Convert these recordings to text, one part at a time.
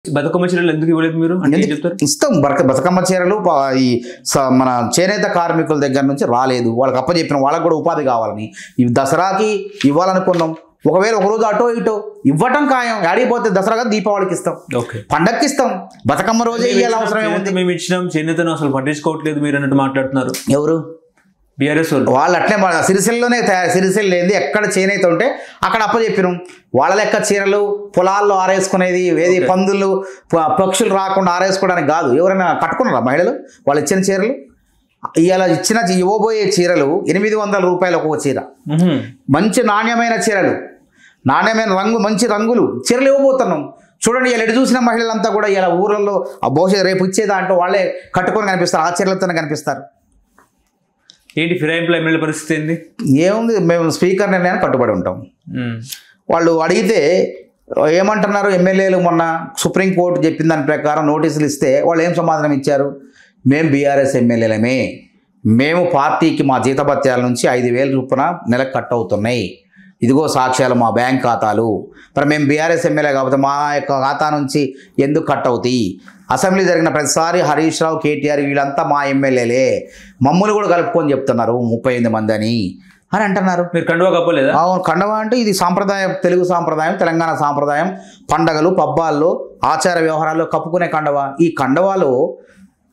బతుకమ్మ చీరలు ఎందుకు ఇవ్వలేదు మీరు అంటే ఏం చెప్తారు? ఇస్తాం. బతుకమ్మ చీరలు ఈ మన చేనేత కార్మికుల దగ్గర నుంచి రాలేదు, వాళ్ళకి అప్పచెప్పిన వాళ్ళకి కూడా ఉపాధి కావాలని దసరాకి ఇవ్వాలనుకున్నాం. ఒకవేళ ఒకరోజు అటో ఇటో ఇవ్వటం ఖాయం. ఆడిపోతే దసరాగా దీపావళికి ఇస్తాం, పండక్కి ఇస్తాం, బతుకమ్మ రోజే ఇవ్వాలి. అవసరం ఏముంది? మేము ఇచ్చినాం, చేనేతను అసలు పట్టించుకోవట్లేదు మీరు అన్నట్టు మాట్లాడుతున్నారు. ఎవరు? బీఆర్ఎస్ వాళ్ళు అట్లే సిరిసిల్లలోనే సిరిసిల్ల లేనిది ఎక్కడ చేనేత ఉంటే అక్కడ అప్పచెప్పినాం. వాళ్ళ లెక్క చీరలు పొలాల్లో ఆరేసుకునేది ఏది పందులు పక్షులు రాకుండా ఆరేసుకోవడానికి కాదు. ఎవరైనా కట్టుకున్నారా మహిళలు వాళ్ళు ఇచ్చిన చీరలు? ఇవాళ ఇవ్వబోయే చీరలు 800 రూపాయలు ఒక్కొక్క చీర. మంచి నాణ్యమైన చీరలు, నాణ్యమైన మంచి రంగులు చీరలు ఇవ్వబోతున్నాం. చూడండి, ఇలా ఎటు చూసిన మహిళలంతా కూడా ఇలా ఊర్లలో ఆ భవిష్యత్తు రేపు ఇచ్చే దాంట్లో వాళ్ళే కట్టుకొని కనిపిస్తారు, ఆ చీరలతోనే కనిపిస్తారు. ఏంటి ఫిరాయింపుల ఎమ్మెల్యే పరిస్థితి ఏంది? ఏముంది, మేము స్పీకర్ నిర్ణయానికి కట్టుబడి ఉంటాం. వాళ్ళు అడిగితే ఏమంటున్నారు ఎమ్మెల్యేలు? మొన్న సుప్రీంకోర్టు చెప్పిన దాని ప్రకారం నోటీసులు ఇస్తే వాళ్ళు ఏం సమాధానం ఇచ్చారు? మేము బీఆర్ఎస్ ఎమ్మెల్యేలమే, మేము పార్టీకి మా జీతభత్యాల నుంచి 5,000 చొప్పున నెలకు కట్ అవుతున్నాయి, ఇదిగో సాక్ష్యాలు మా బ్యాంక్ ఖాతాలు. మరి మేము బీఆర్ఎస్ ఎమ్మెల్యే కాబట్టి మా యొక్క ఖాతా నుంచి ఎందుకు కట్ అవుతాయి? అసెంబ్లీ జరిగిన ప్రతిసారి హరీష్ రావు, కేటీఆర్ వీళ్ళంతా మా ఎమ్మెల్యేలే, మమ్మల్ని కూడా కలుపుకొని చెప్తున్నారు 38 మంది అని అంటున్నారు. మీరు కండువా కప్పలేదా? అవును, కండువా అంటే ఇది సాంప్రదాయం, తెలుగు సాంప్రదాయం, తెలంగాణ సాంప్రదాయం. పండగలు పబ్బాల్లో ఆచార వ్యవహారాల్లో కప్పుకునే కండువా. ఈ కండువాలో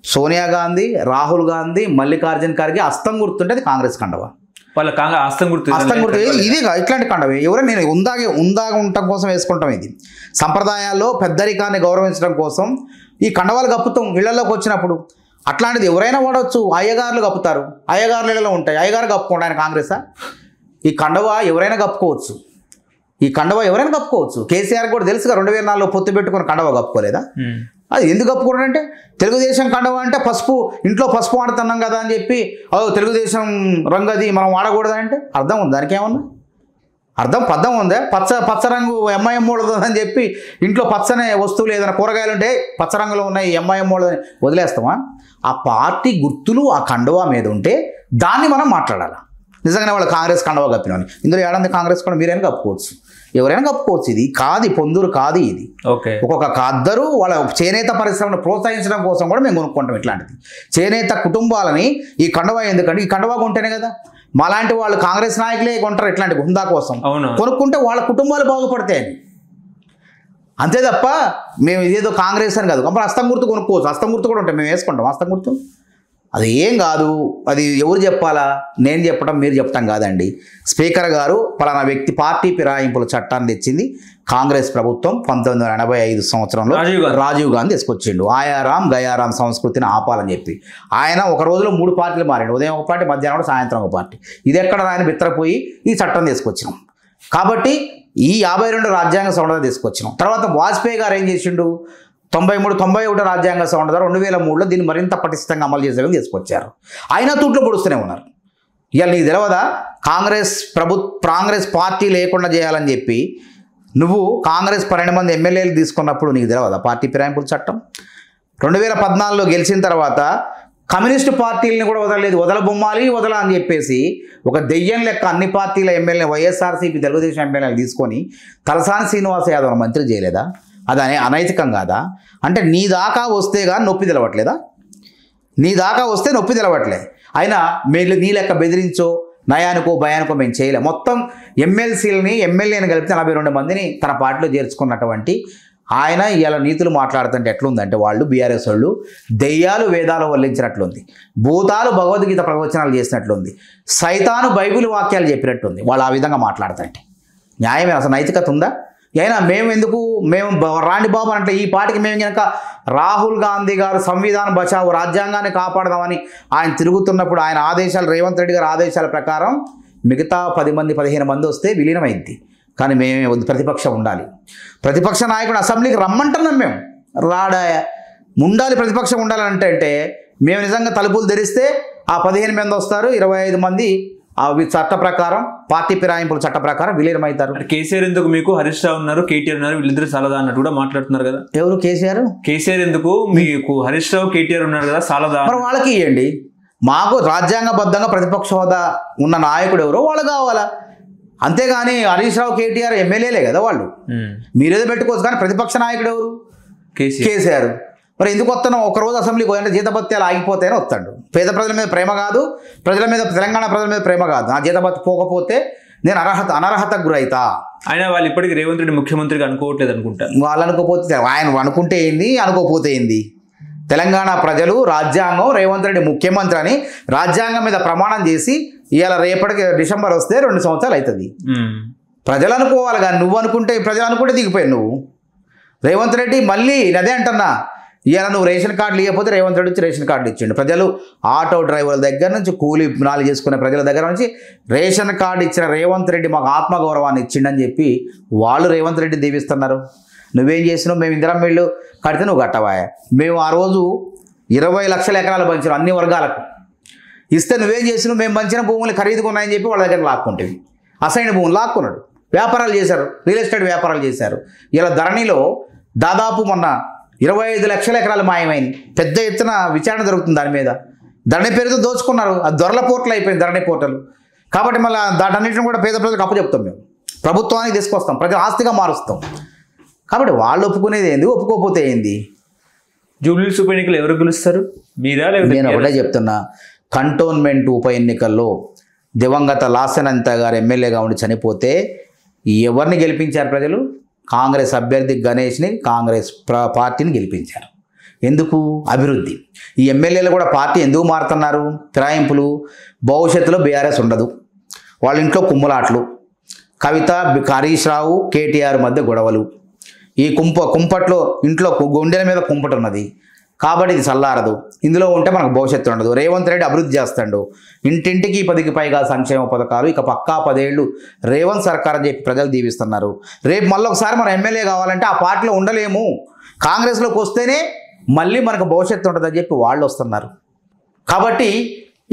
సోనియా గాంధీ, రాహుల్ గాంధీ, మల్లికార్జున్ ఖర్గే హస్తం గుర్తుంటే అది కాంగ్రెస్ కండువా. వాళ్ళ హస్తం గుర్తు ఇది ఇట్లాంటి కండవే ఎవరైనా నేను ఉందాగా ఉండటం కోసం వేసుకుంటాం. ఇది సంప్రదాయాల్లో పెద్దరికాన్ని గౌరవించడం కోసం ఈ కండవాలు కప్పుతాం ఇళ్లలోకి వచ్చినప్పుడు. అట్లాంటిది ఎవరైనా వాడవచ్చు. అయ్యగారులు కప్పుతారు, అయ్యగారుల ఇళ్లలో ఉంటాయి, అయ్యగారు కప్పుకోండి. ఆయన కాంగ్రెసా? ఈ కండవా ఎవరైనా కప్పుకోవచ్చు, ఈ కండవా ఎవరైనా కప్పుకోవచ్చు. కేసీఆర్ కూడా తెలుసుగా 2004లో పొత్తు పెట్టుకుని కండవా కప్పుకోలేదా? అది ఎందుకు కప్పుకోవడంటే తెలుగుదేశం కండవా అంటే పసుపు, ఇంట్లో పసుపు వాడుతున్నాం కదా అని చెప్పి తెలుగుదేశం రంగు అది మనం వాడకూడదంటే అర్థం ఉంది? దానికి ఏమన్నా పద్దం ఉందా? పచ్చ రంగు ఎంఐఎం అని చెప్పి ఇంట్లో పచ్చనే వస్తువులు ఏదైనా కూరగాయలు ఉంటే పచ్చ రంగులో ఉన్నాయి ఎంఐఎం వదిలేస్తామా? ఆ పార్టీ గుర్తులు ఆ కండవా మీద ఉంటే దాన్ని మనం మాట్లాడాలి. నిజంగానే వాళ్ళు కాంగ్రెస్ కండవా కప్పినని ఇందులో ఏడాది కాంగ్రెస్ కూడా మీరైనా కప్పుకోవచ్చు, ఎవరైనా కప్పుకోవచ్చు. ఇది కాదు, పొందూరు కాదు ఇది. ఒక్కొక్క ఖద్దరు వాళ్ళ చేనేత పరిశ్రమను ప్రోత్సహించడం కోసం కూడా మేము కొనుక్కుంటాం. ఇట్లాంటిది చేనేత కుటుంబాలని ఈ కండవా ఎందుకంటే ఈ కండవా కొంటేనే కదా మాలాంటి వాళ్ళు కాంగ్రెస్ నాయకులే కొంటారు ఇట్లాంటి హుందా కోసం. కొనుక్కుంటే వాళ్ళ కుటుంబాలు బాగుపడతాయని, అంతే తప్ప మేము ఇదేదో కాంగ్రెస్ అని కాదు. కంపల్సరీ హస్తం గుర్తు కొనుక్కోవచ్చు, హస్తం గుర్తు కూడా ఉంటాయి, మేము వేసుకుంటాం హస్తం గుర్తు. అది ఏం కాదు. అది ఎవరు చెప్పాలా? నేను చెప్పడం, మీరు చెప్పడం కాదండి. స్పీకర్ గారు పలానా వ్యక్తి పార్టీ ఫిరాయింపుల చట్టాన్ని తెచ్చింది కాంగ్రెస్ ప్రభుత్వం 1985 సంవత్సరంలో రాజీవ్ గాంధీ తీసుకొచ్చిండు. ఆయారాం గయారాం సంస్కృతిని ఆపాలని చెప్పి ఆయన ఒక రోజులో 3 పార్టీలు మారాడు. ఉదయం ఒక పార్టీ, మధ్యాహ్నం సాయంత్రం ఒక పార్టీ. ఇది ఎక్కడ ఆయన బిత్తరపోయి ఈ చట్టం తీసుకొచ్చినాం. కాబట్టి ఈ 52 రాజ్యాంగ సవరణ తీసుకొచ్చినాం. తర్వాత వాజ్పేయి గారు ఏం చేసిండు? 91 రాజ్యాంగ సవరణ ద్వారా 2003లో దీన్ని మరింత పటిష్టంగా అమలు చేసేదని తీసుకొచ్చారు. అయినా తూట్లు పొడుస్తూనే ఉన్నారు. ఇవాళ నీకు తెలియదా? కాంగ్రెస్ పార్టీ లేకుండా చేయాలని చెప్పి నువ్వు కాంగ్రెస్ 12 మంది ఎమ్మెల్యేలు తీసుకున్నప్పుడు నీకు తెలియదా పార్టీ ఫిరాయింపుల చట్టం? 2014లో గెలిచిన తర్వాత కమ్యూనిస్టు పార్టీలని కూడా వదలలేదు. వదల అని చెప్పేసి ఒక దెయ్యం లెక్క అన్ని పార్టీల ఎమ్మెల్యే వైఎస్ఆర్సీపీ తెలుగుదేశం ఎమ్మెల్యేలు తీసుకొని తలసాని శ్రీనివాస యాదవ్ మంత్రి చేయలేదా? అది అనైతికం కాదా? అంటే నీ దాకా వస్తే కానీ నొప్పి తెలవట్లేదా? నీ దాకా వస్తే నొప్పి తెలవట్లే. అయినా నీ లెక్క బెదిరించో నయానికో భయానికో మేము చేయలేం. మొత్తం ఎమ్మెల్యేని కలిపితే 42 మందిని తన పార్టీలో చేర్చుకున్నటువంటి ఆయన ఇలా నీతులు మాట్లాడుతుంటే ఎట్లుందంటే వాళ్ళు బీఆర్ఎస్ వాళ్ళు దెయ్యాలు వేదాలు వల్లించినట్లుంది, భూతాలు భగవద్గీత ప్రవచనాలు చేసినట్లుంది, సైతాను బైబిల్ వాక్యాలు చెప్పినట్టుంది వాళ్ళు ఆ విధంగా మాట్లాడుతుంటే. న్యాయమే? అసలు నైతికత ఉందా? అయినా మేము రాండి బాబు అంటే ఈ పార్టీకి మేము కనుక రాహుల్ గాంధీ గారు సంవిధాన బచావు రాజ్యాంగాన్ని కాపాడదామని ఆయన తిరుగుతున్నప్పుడు ఆయన ఆదేశాలు, రేవంత్ రెడ్డి గారి ఆదేశాల ప్రకారం మిగతా 10 మంది 15 మంది వస్తే విలీనమైంది. కానీ మేము ప్రతిపక్షం ఉండాలి, ప్రతిపక్ష నాయకుడు అసెంబ్లీకి రమ్మంటున్నాం. మేము ఉండాలి, ప్రతిపక్షం ఉండాలంటే మేము నిజంగా తలుపులు తెరిస్తే ఆ 15 మంది వస్తారు, 25 మంది చట్ట ప్రకారం పార్టీ ఫిరాయింపుల చట్ట ప్రకారం విలీనమవుతారు. కేసీఆర్ ఎందుకు మీకు? హరీష్ రావు ఉన్నారు, కేటీఆర్ ఉన్నారు, వీళ్ళిద్దరు సాలదా అన్నట్టు కూడా మాట్లాడుతున్నారు కదా. ఎవరు? కేసీఆర్ ఎందుకు మీకు? హరీష్ రావు కేటీఆర్ ఉన్నారు కదా, సాలదా? మరి వాళ్ళకి ఇవ్వండి. మాకు రాజ్యాంగబద్ధంగా ప్రతిపక్ష హోదా ఉన్న నాయకుడు ఎవరో వాళ్ళు కావాలా, అంతేగాని హరీష్ రావు కేటీఆర్ ఎమ్మెల్యేలే కదా వాళ్ళు. మీరేదో పెట్టుకోవచ్చు కానీ ప్రతిపక్ష నాయకుడు ఎవరు? కేసీఆర్. మరి ఎందుకు వస్తున్నావు? ఒకరోజు అసెంబ్లీకి పోయంటే జీతభత్యాలు ఆగిపోతాయని వస్తాడు. పేద ప్రజల మీద ప్రేమ కాదు, ప్రజల మీద, తెలంగాణ ప్రజల మీద ప్రేమ కాదు. నా జీతభత్య పోకపోతే నేను అనర్హతకు గురైతా. ఆయన వాళ్ళు ఇప్పటికీ రేవంత్ రెడ్డి ముఖ్యమంత్రిగా అనుకోవట్లేదు అనుకుంటా. వాళ్ళు అనుకోపోతే ఆయన అనుకుంటే ఏంది, అనుకోపోతే ఏంది? తెలంగాణ ప్రజలు రాజ్యాంగం రేవంత్ రెడ్డి ముఖ్యమంత్రి అని రాజ్యాంగం మీద ప్రమాణం చేసి ఇవాళ రేపటికి డిసెంబర్ వస్తే 2 సంవత్సరాలు అవుతుంది. ప్రజలు అనుకోవాలి కానీ నువ్వు అనుకుంటే, ప్రజలు అనుకుంటే దిగిపోయావు నువ్వు. రేవంత్ రెడ్డి మళ్ళీ అదే అంటున్నా, ఇవాళ నువ్వు రేషన్ కార్డులు ఇవ్వకపోతే రేవంత్ రెడ్డి వచ్చి రేషన్ కార్డులు ఇచ్చిండు. ప్రజలు ఆటో డ్రైవర్ల దగ్గర నుంచి కూలీ నాలు చేసుకునే ప్రజల దగ్గర నుంచి రేషన్ కార్డు ఇచ్చిన రేవంత్ రెడ్డి మాకు ఆత్మగౌరవాన్ని ఇచ్చిండని చెప్పి వాళ్ళు రేవంత్ రెడ్డి దీవిస్తున్నారు. నువ్వేం చేసినావు? మేము ఇందిరా మిల్లు కడితే నువ్వు కట్టవా? మేము ఆ రోజు 20 లక్షల ఎకరాలు పంచినాం అన్ని వర్గాలకు. ఇస్తే నువ్వేం చేసినావు? మేము పంచిన భూములు ఖరీదుకున్నాయని చెప్పి వాళ్ళ దగ్గర లాక్కుంటేవి. అసైన్ భూములు లాక్కున్నాడు. వ్యాపారాలు చేశారు, రియల్ ఎస్టేట్ వ్యాపారాలు చేశారు. ఇలా ధరణిలో దాదాపు మొన్న 25 లక్షల ఎకరాలు మాయమైంది. పెద్ద ఎత్తున విచారణ జరుగుతుంది దాని మీద. ధరణి పేరుతో దోచుకున్నారు. అది దొరల పోర్టల్ అయిపోయింది ధరణి పోర్టల్. కాబట్టి మళ్ళీ దాటన్నింటిని కూడా పేద ప్రజలకు అప్పచెప్తాం. మేము ప్రభుత్వానికి తీసుకొస్తాం, ప్రజల ఆస్తిగా మారుస్తాం. కాబట్టి వాళ్ళు ఒప్పుకునేది ఏంది, ఒప్పుకోకపోతే ఏంది? జూబ్లీహిల్స్ ఉప ఎన్నికలు ఎవరు గెలుస్తారు? మీరా? నేను ఒకటే చెప్తున్నా, కంటోన్మెంట్ ఉప ఎన్నికల్లో దివంగత లాసెనంత గారు ఎమ్మెల్యేగా ఉండి చనిపోతే ఎవరిని గెలిపించారు ప్రజలు? కాంగ్రెస్ అభ్యర్థి గణేష్ని, కాంగ్రెస్ పార్టీని గెలిపించారు. ఎందుకు? అభివృద్ధి. ఈ ఎమ్మెల్యేలు కూడా పార్టీ ఎందుకు మారుతున్నారు? ఫిరాయింపులు. భవిష్యత్తులో బీఆర్ఎస్ ఉండదు. వాళ్ళ ఇంట్లో కుమ్ములాట్లు, కవిత, హరీష్ రావు, కేటీఆర్ మధ్య గొడవలు. ఈ కుంపట్లో ఇంట్లో గుండెల మీద కుంపట ఉన్నది. కాబట్టి ఇది చల్లారదు. ఇందులో ఉంటే మనకు భవిష్యత్తు ఉండదు. రేవంత్ రెడ్డి అభివృద్ధి చేస్తాడు. ఇంటింటికి 10కి పైగా సంక్షేమ పథకాలు. ఇక పక్కా 10 ఏళ్ళు రేవంత్ సర్కార్ అని చెప్పి ప్రజలు దీవిస్తున్నారు. రేపు మళ్ళీ ఒకసారి మనం ఎమ్మెల్యే కావాలంటే ఆ పార్టీలో ఉండలేము. కాంగ్రెస్లోకి వస్తేనే మళ్ళీ మనకు భవిష్యత్తు ఉంటుందని చెప్పి వాళ్ళు వస్తున్నారు. కాబట్టి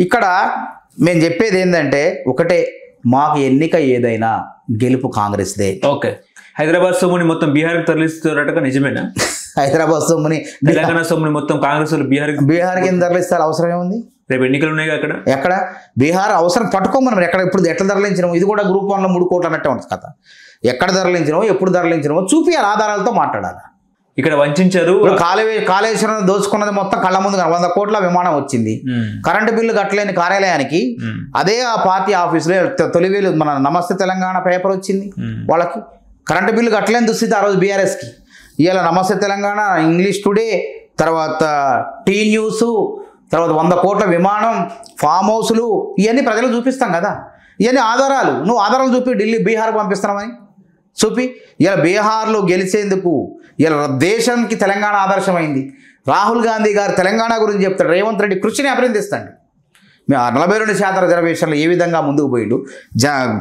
ఇక్కడ మేము చెప్పేది ఏంటంటే ఒకటే, మాకు ఎన్నిక ఏదైనా గెలుపు కాంగ్రెస్దే. ఓకే. హైదరాబాద్ సొమ్ముని మొత్తం బీహార్కి తరలిస్తున్నట్టుగా నిజమేనా? హైదరాబాద్ సొమ్ముని, తెలంగాణ సొమ్ముని మొత్తం కాంగ్రెస్ వాళ్ళు బీహార్కి ఏం తరలిస్తారు? అవసరం ఏముంది? రేపు ఎన్నికలు ఉన్నాయి అక్కడ. ఎక్కడ బీహార్ అవసరం పట్టుకోమని ఎక్కడ ఇప్పుడు ఎట్లా తరలించినాము? ఇది కూడా గ్రూప్ 1లో 3 కోట్లు అన్నట్టే ఉంటుంది కథ. ఎక్కడ తరలించినామో, ఎప్పుడు తరలించినామో చూపియాలి, ఆధారాలతో మాట్లాడాలి. ఇక్కడ వంచారు. కాళేశ్వరం దోచుకున్నది మొత్తం కళ్ళ ముందు 100 కోట్ల విమానం వచ్చింది. కరెంటు బిల్లు కట్టలేని కార్యాలయానికి అదే ఆ పార్టీ ఆఫీసులో తొలివేలు మన నమస్తే తెలంగాణ పేపర్ వచ్చింది. వాళ్ళకి కరెంటు బిల్లు కట్టలేని దుస్థితి ఆ రోజు బీఆర్ఎస్కి. ఇవాళ నమస్తే తెలంగాణ, ఇంగ్లీష్ టుడే, తర్వాత టీ న్యూస్, తర్వాత 100 కోట్ల విమానం, ఫామ్ హౌస్లు, ఇవన్నీ ప్రజలు చూపిస్తాం కదా. ఇవన్నీ ఆధారాలు. నువ్వు ఆధారాలు చూపి ఢిల్లీ, బీహార్కి పంపిస్తున్నామని చూపి. ఇలా బీహార్లో గెలిచేందుకు ఇలా దేశానికి తెలంగాణ ఆదర్శమైంది. రాహుల్ గాంధీ గారు తెలంగాణ గురించి చెప్తాడు. రేవంత్ రెడ్డి కృషిని అభినందిస్తాడు. 42% రిజర్వేషన్లు ఏ విధంగా ముందుకు పోయిండు,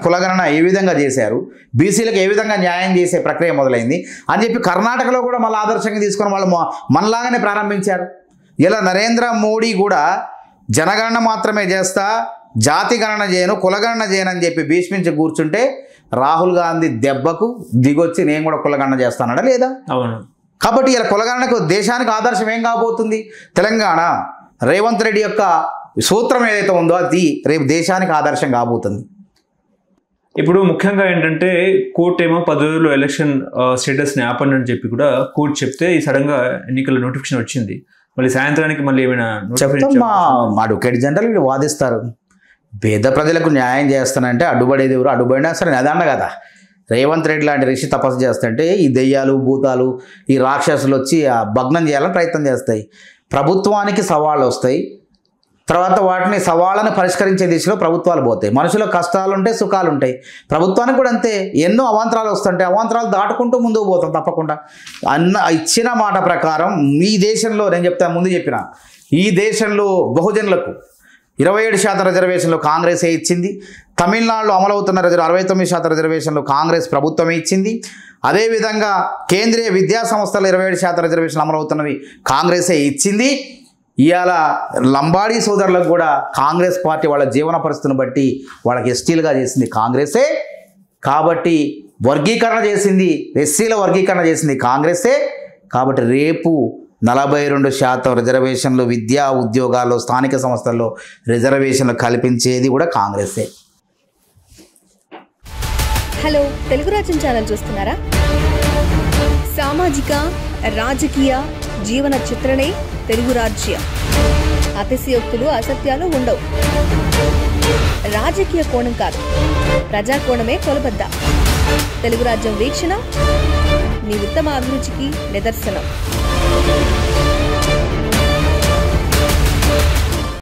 కులగణన ఏ విధంగా చేశారు, బీసీలకు ఏ విధంగా న్యాయం చేసే ప్రక్రియ మొదలైంది అని చెప్పి కర్ణాటకలో కూడా మళ్ళీ ఆదర్శంగా తీసుకొని వాళ్ళు మనలాగానే ప్రారంభించారు. ఇలా నరేంద్ర మోడీ కూడా జనగణన మాత్రమే చేస్తా, జాతి గణన చేయను, కులగణన చేయను అని చెప్పి భీష్మించి కూర్చుంటే రాహుల్ గాంధీ దెబ్బకు దిగొచ్చి నేను కూడా కులగణన చేస్తానడా లేదా? అవును. కాబట్టి ఇలా కులగణనకు దేశానికి ఆదర్శం ఏం కాబోతుంది? తెలంగాణ. రేవంత్ రెడ్డి యొక్క సూత్రం ఏదైతే ఉందో అది రేపు దేశానికి ఆదర్శం కాబోతుంది. ఇప్పుడు ముఖ్యంగా ఏంటంటే కోర్టు ఏమో 10 రోజులు ఎలక్షన్ స్టేటస్ని ఆపండి అని చెప్పి కూడా కోర్టు చెప్తే ఈ సడన్గా ఎన్నికల నోటిఫికేషన్ వచ్చింది. మళ్ళీ సాయంత్రానికి మళ్ళీ ఏమైనా మా అడ్వకేట్ జనరల్ వీళ్ళు వాదిస్తారు. పేద ప్రజలకు న్యాయం చేస్తానంటే అడ్డుపడేది ఎవరు? అడ్డుపడినా సరే అదన్న కదా. రేవంత్ రెడ్డి లాంటి ఋషి తపస్సు చేస్తుంటే ఈ దెయ్యాలు, భూతాలు, ఈ రాక్షసులు వచ్చి భగ్నం చేయాలని ప్రయత్నం చేస్తాయి. ప్రభుత్వానికి సవాళ్ళు వస్తాయి. తర్వాత వాటిని సవాళ్ళను పరిష్కరించే దిశలో ప్రభుత్వాలు పోతాయి. మనుషుల కష్టాలు ఉంటాయి, సుఖాలు ఉంటాయి. ప్రభుత్వానికి కూడా అంతే. ఎన్నో అవాంతరాలు వస్తుంటాయి. అవాంతరాలు దాటుకుంటూ ముందుకు పోతాం తప్పకుండా. ఇచ్చిన మాట ప్రకారం ఈ దేశంలో నేను ముందు చెప్పిన ఈ దేశంలో బహుజనులకు 27% రిజర్వేషన్లు కాంగ్రెసే ఇచ్చింది. తమిళనాడులో అమలవుతున్న 69% రిజర్వేషన్లు కాంగ్రెస్ ప్రభుత్వమే ఇచ్చింది. అదేవిధంగా కేంద్రీయ విద్యా సంస్థలు 27% రిజర్వేషన్లు అమలవుతున్నవి కాంగ్రెసే ఇచ్చింది. ఇవాళ లంబాడీ సోదరులకు కూడా కాంగ్రెస్ పార్టీ వాళ్ళ జీవన పరిస్థితిని బట్టి వాళ్ళకి ఎస్టీలుగా చేసింది కాంగ్రెసే. కాబట్టి వర్గీకరణ చేసింది, ఎస్సీల వర్గీకరణ చేసింది కాంగ్రెసే. కాబట్టి రేపు 42% రిజర్వేషన్లు విద్యా ఉద్యోగాల్లో స్థానిక సంస్థల్లో రిజర్వేషన్లు కల్పించేది కూడా కాంగ్రెసే. హలో, తెలుగు రాజ్యం ఛానల్ చూస్తున్నారా? సామాజిక రాజకీయ జీవన చిత్రణే తెలుగు రాజ్యం. అతిశయోక్తులు అసత్యాలు ఉండవు. రాజకీయ కోణం కాదు, ప్రజా కోణమే కొలబద్ద. తెలుగు రాజ్యం వీక్షణ మీ ఉత్తమ అభిరుచికి నిదర్శనం.